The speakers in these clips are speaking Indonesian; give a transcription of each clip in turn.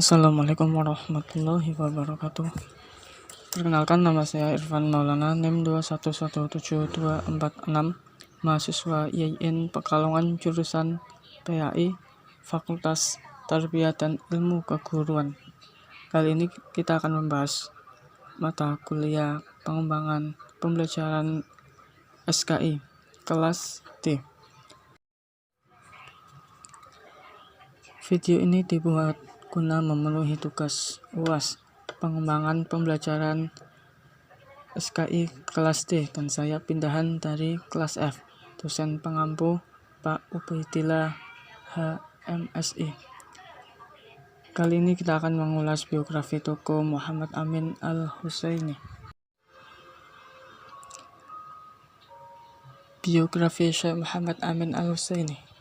Assalamualaikum warahmatullahi wabarakatuh. Perkenalkan, nama saya Irfan Maulana, NIM 2117246, mahasiswa IAIN Pekalongan, jurusan PAI, Fakultas Tarbiyah dan Ilmu Keguruan. Kali ini kita akan membahas mata kuliah pengembangan pembelajaran SKI kelas D. Video ini dibuat guna memenuhi tugas UAS pengembangan pembelajaran SKI kelas D, dan saya pindahan dari kelas F, dosen pengampu Pak Ubaidillah HMSI. Kali ini kita akan mengulas biografi tokoh Muhammad Amin Al-Husaini. Biografi Syekh Muhammad Amin Al-Husaini.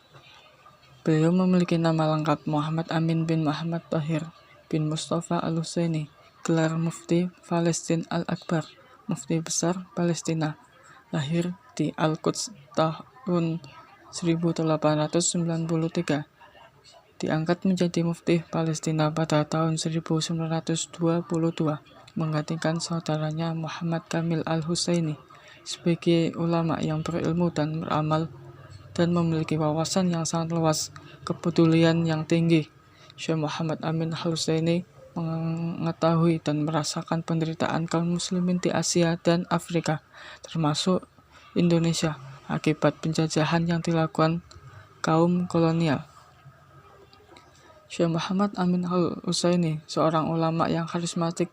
Beliau memiliki nama lengkap Muhammad Amin bin Muhammad Thahir bin Mustafa Al-Husaini, gelar Mufti Palestina Al-Akbar, Mufti Besar Palestina, lahir di Al-Quds tahun 1893, diangkat menjadi Mufti Palestina pada tahun 1922, menggantikan saudaranya Muhammad Kamil Al-Husaini sebagai ulama yang berilmu dan beramal dan memiliki wawasan yang sangat luas, kepedulian yang tinggi. Syekh Muhammad Amin Al-Husaini mengetahui dan merasakan penderitaan kaum muslimin di Asia dan Afrika, termasuk Indonesia, akibat penjajahan yang dilakukan kaum kolonial. Syekh Muhammad Amin Al-Husaini seorang ulama yang karismatik,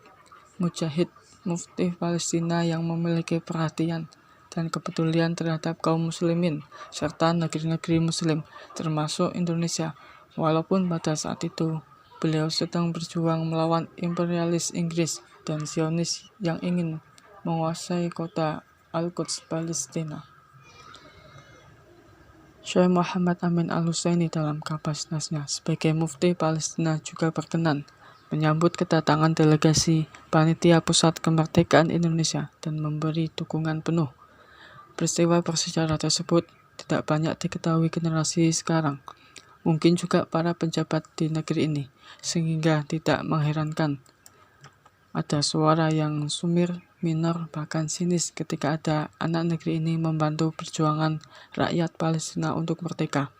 mujahid, mufti Palestina yang memiliki perhatian dan kepedulian terhadap kaum muslimin serta negeri-negeri muslim termasuk Indonesia, walaupun pada saat itu beliau sedang berjuang melawan imperialis Inggris dan Zionis yang ingin menguasai kota Al-Quds Palestina. Syekh Muhammad Amin Al-Husaini dalam kapasitasnya sebagai mufti Palestina juga berkenan menyambut kedatangan delegasi Panitia Pusat Kemerdekaan Indonesia dan memberi dukungan penuh. Peristiwa bersejarah tersebut tidak banyak diketahui generasi sekarang, mungkin juga para pejabat di negeri ini, sehingga tidak mengherankan ada suara yang sumir, minor, bahkan sinis ketika ada anak negeri ini membantu perjuangan rakyat Palestina untuk merdeka,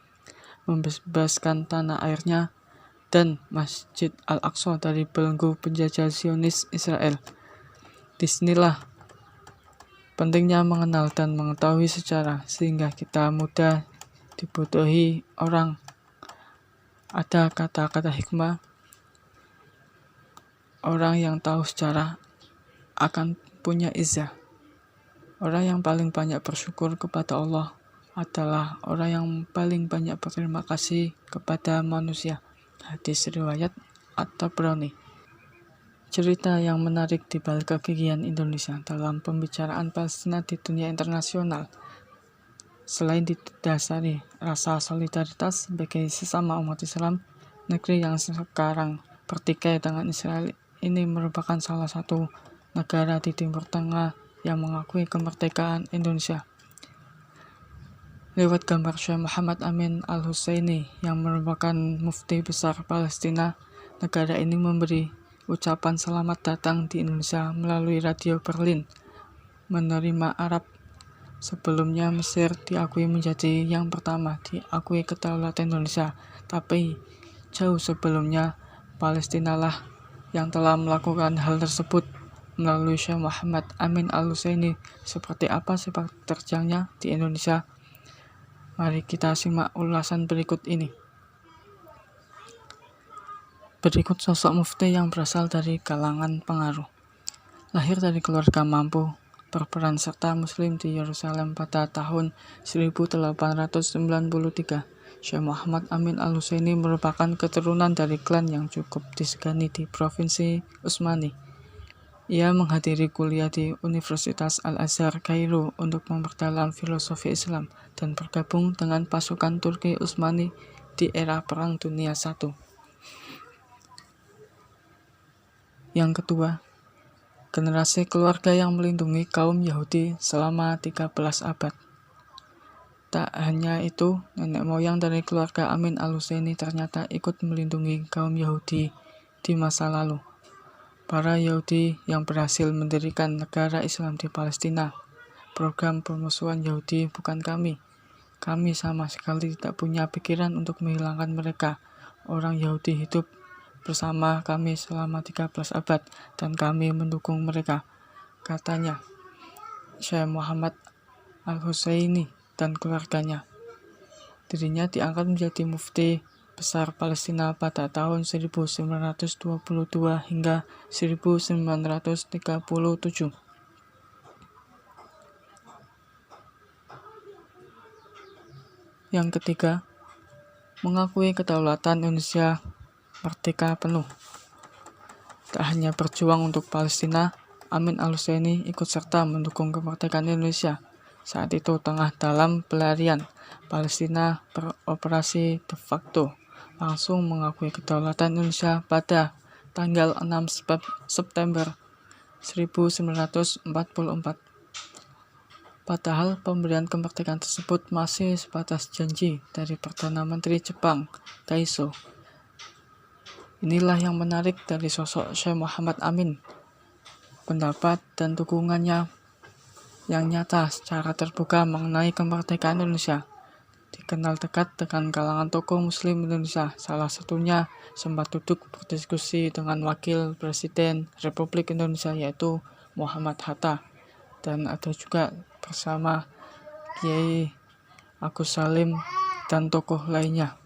membebaskan tanah airnya dan Masjid Al-Aqsa dari belenggu penjajah Zionis Israel. Disinilah pentingnya mengenal dan mengetahui sejarah, sehingga kita mudah dibodohi orang. Ada kata-kata hikmah, orang yang tahu sejarah akan punya izzah. Orang yang paling banyak bersyukur kepada Allah adalah orang yang paling banyak berterima kasih kepada manusia. Hadis riwayat At-Tabrani. Cerita yang menarik di balik kegigihan Indonesia dalam pembicaraan Palestina di dunia internasional, selain didasari rasa solidaritas sebagai sesama umat Islam, negeri yang sekarang bertikai dengan Israel ini merupakan salah satu negara di Timur Tengah yang mengakui kemerdekaan Indonesia. Lewat gambar Syekh Muhammad Amin Al-Husaini yang merupakan mufti besar Palestina, negara ini memberi ucapan selamat datang di Indonesia melalui radio Berlin, menerima Arab. Sebelumnya Mesir diakui menjadi yang pertama diakui kedaulatan Indonesia, tapi jauh sebelumnya Palestina lah yang telah melakukan hal tersebut melalui Syekh Muhammad Amin Al-Husaini. Seperti apa sepak terjangnya di Indonesia? Mari kita simak ulasan berikut ini. Berikut sosok mufti yang berasal dari kalangan pengaruh. Lahir dari keluarga mampu, berperan serta muslim di Yerusalem pada tahun 1893. Syekh Muhammad Amin Al-Husaini merupakan keturunan dari klan yang cukup disegani di Provinsi Utsmani. Ia menghadiri kuliah di Universitas Al-Azhar Kairo untuk memperdalam filosofi Islam dan bergabung dengan pasukan Turki Utsmani di era Perang Dunia I. Yang kedua, generasi keluarga yang melindungi kaum Yahudi selama 13 abad. Tak hanya itu, nenek moyang dari keluarga Amin Al-Husaini ternyata ikut melindungi kaum Yahudi di masa lalu. Para Yahudi yang berhasil mendirikan negara Islam di Palestina. Program permusuhan Yahudi bukan kami. Kami sama sekali tidak punya pikiran untuk menghilangkan mereka. Orang Yahudi hidup bersama kami selama 13 abad dan kami mendukung mereka, katanya Syekh Muhammad Al-Husseini dan keluarganya. Dirinya diangkat menjadi mufti besar Palestina pada tahun 1922 hingga 1937. Yang ketiga, mengakui kedaulatan Indonesia merdeka penuh. Tak hanya berjuang untuk Palestina, Amin Al-Husseini ikut serta mendukung kemerdekaan Indonesia. Saat itu tengah dalam pelarian, Palestina beroperasi de facto, langsung mengakui kedaulatan Indonesia pada tanggal 6 September 1944. Padahal pemberian kemerdekaan tersebut masih sebatas janji dari Perdana Menteri Jepang, Taiso. Inilah yang menarik dari sosok Syekh Muhammad Amin. Pendapat dan dukungannya yang nyata secara terbuka mengenai kemerdekaan Indonesia. Dikenal dekat dengan kalangan tokoh Muslim Indonesia. Salah satunya sempat duduk berdiskusi dengan Wakil Presiden Republik Indonesia yaitu Muhammad Hatta. Dan ada juga bersama Kiai Agus Salim dan tokoh lainnya.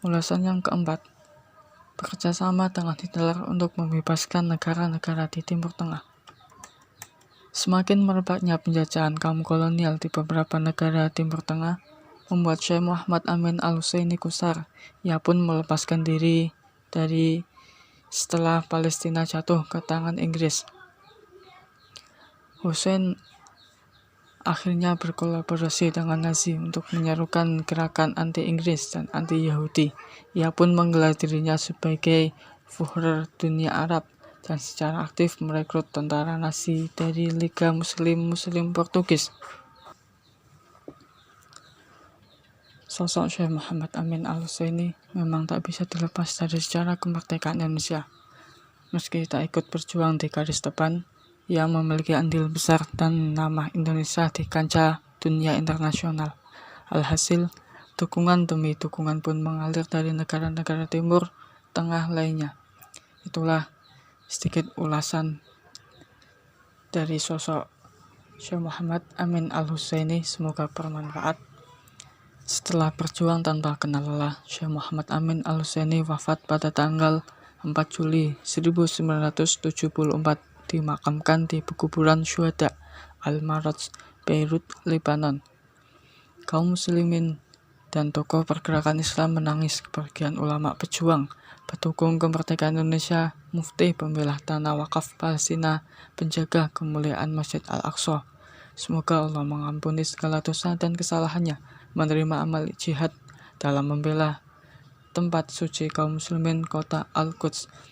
Ulasan yang keempat, bekerjasama dengan Hitler untuk membebaskan negara-negara di Timur Tengah. Semakin merebaknya penjajahan kaum kolonial di beberapa negara Timur Tengah, membuat Syekh Muhammad Amin Al-Husseini gusar. Ia pun melepaskan diri dari setelah Palestina jatuh ke tangan Inggris. Hussein akhirnya berkolaborasi dengan Nazi untuk menyerukan gerakan anti-Inggris dan anti-Yahudi. Ia pun menggelar dirinya sebagai Führer Dunia Arab dan secara aktif merekrut tentara Nazi dari Liga Muslim Portugis. Sosok Syekh Muhammad Amin Al-Husseini memang tak bisa dilepas dari sejarah kemerdekaan Indonesia. Meski tak ikut berjuang di garis depan, ia memiliki andil besar dan nama Indonesia di kancah dunia internasional. Alhasil, dukungan demi dukungan pun mengalir dari negara-negara Timur Tengah lainnya. Itulah sedikit ulasan dari sosok Syekh Muhammad Amin Al-Husseini, semoga bermanfaat. Setelah berjuang tanpa kenal lelah, Syekh Muhammad Amin Al-Husseini wafat pada tanggal 4 Juli 1974. Dimakamkan di Pekuburan Syuhada Al-Maraj, Beirut, Lebanon. Kaum muslimin dan tokoh pergerakan Islam menangis kepergian ulama pejuang, pendukung kemerdekaan Indonesia, mufti pembela tanah wakaf Palestina, penjaga kemuliaan Masjid Al-Aqsa. Semoga Allah mengampuni segala dosa dan kesalahannya, menerima amal jihad dalam membela tempat suci kaum muslimin kota Al-Quds